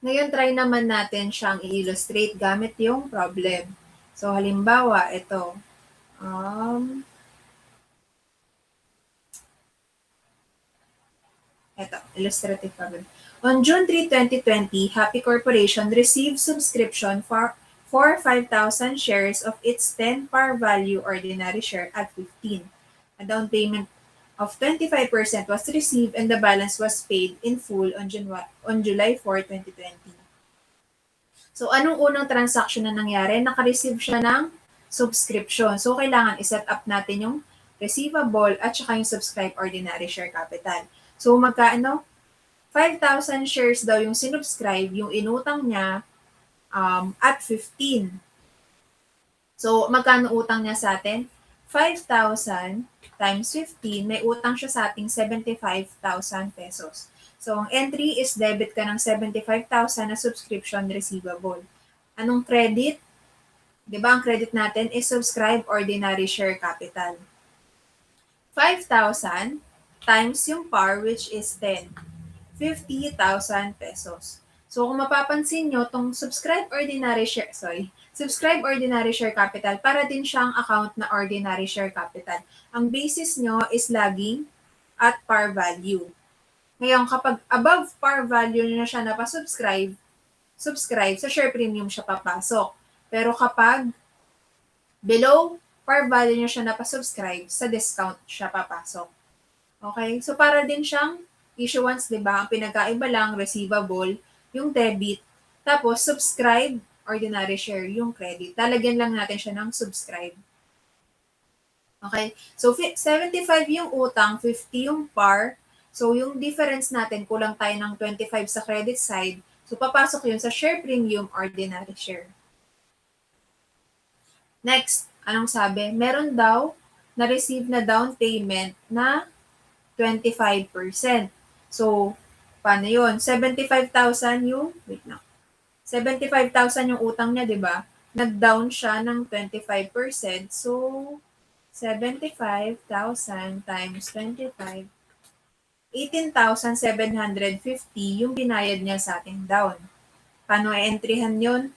Ngayon, try naman natin siyang i-illustrate gamit yung problem. So, halimbawa, ito. Ito, illustrative problem. On June 3, 2020, Happy Corporation received subscription for 5,000 shares of its 10 par value ordinary share at 15. A down payment of 25% was received and the balance was paid in full on July 4, 2020. So, anong unang transaction na nangyari? Naka-receive siya ng subscription. So, kailangan i-set up natin yung receivable at saka yung subscribe ordinary share capital. So, magkaano? 5,000 shares daw yung sinubscribe, yung inutang niya at 15. So, magkano utang niya sa atin? 5,000 times 15, may utang siya sa ating 75,000 pesos. So, ang entry is debit ka ng 75,000 na subscription receivable. Anong credit? Di ba ang credit natin is subscribe ordinary share capital. 5,000 times yung par, which is 10. 50,000 pesos. So, kung mapapansin nyo, tong subscribe ordinary share capital, para din siyang account na ordinary share capital. Ang basis nyo is laging at par value. Ngayon, kapag above par value na siya napasubscribe, sa share premium siya papasok. Pero kapag below par value niya siya napasubscribe, sa discount siya papasok. Okay? So, para din siyang issuance, di ba? Ang pinagkaiba lang, receivable, yung debit, tapos subscribe, ordinary share, yung credit. Lalagyan lang natin siya ng subscribe. Okay? So, 75 yung utang, 50 yung par. So, yung difference natin, kulang tayo ng 25 sa credit side. So, papasok yun sa share premium, ordinary share. Next, anong sabi? Meron daw na-receive na down payment na 25%. So, paano yun? 75,000 yung, 75,000 yung utang niya, di ba? Nag-down siya ng 25%. So, 75,000 times 25, 18,750 yung binayad niya sa ating down. Paano i-entryhan yun?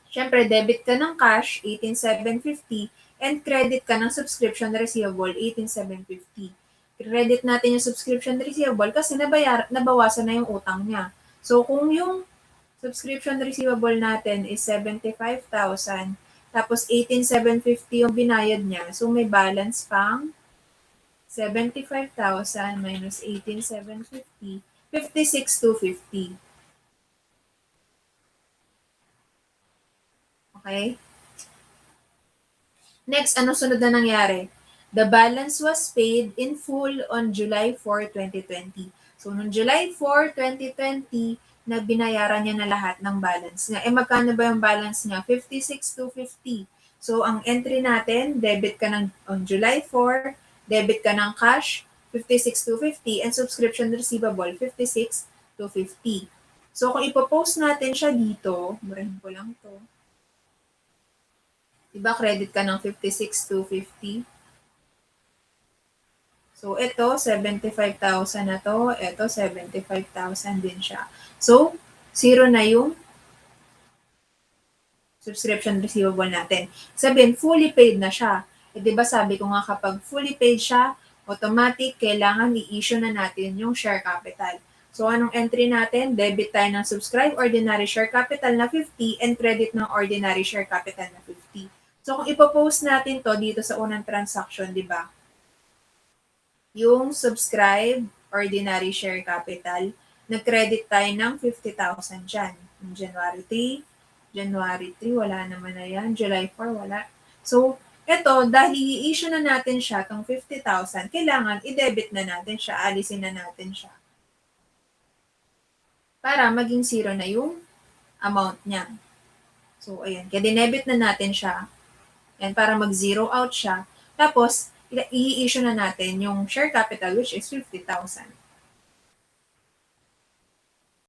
Siyempre, debit ka ng cash, 18,750, and credit ka ng subscription receivable, 18,750. Credit natin yung subscription receivable kasi nabawasan na yung utang niya. So, kung yung subscription receivable natin is 75,000, tapos 18,750 yung binayad niya, so may balance pang 75,000 minus 18,750, 56,250. Okay? Next, ano sunod na nangyari? The balance was paid in full on July 4, 2020. So, noong July 4, 2020, na binayaran niya na lahat ng balance niya. Magkano ba yung balance niya? 56,250. So, ang entry natin, debit ka ng on July 4, debit ka ng cash, 56,250, and subscription receivable, 56,250. So, kung ipopost natin siya dito, burahin ko lang to. Diba, credit ka ng 56,250? So, ito, 75,000 na to. Ito, 75,000 din siya. So, zero na yung subscription receivable natin. Sabihin, fully paid na siya. Diba sabi ko nga kapag fully paid siya, automatic, kailangan i-issue na natin yung share capital. So, anong entry natin? Debit tayo ng subscribe ordinary share capital na 50 and credit ng ordinary share capital na 50. So, kung ipopost natin to dito sa unang transaction, di ba? Yung subscribe ordinary share capital, nag-credit tayo ng 50,000 dyan. Yung January 3, wala naman na yan. July 4, wala. So, eto, dahil i-issue na natin siya, tong 50,000, kailangan i-debit na natin siya, alisin na natin siya. Para maging zero na yung amount niya. So, ayan. Kaya dinebit na natin siya. And para mag-zero out siya. Tapos, i-issue na natin yung share capital, which is 50,000.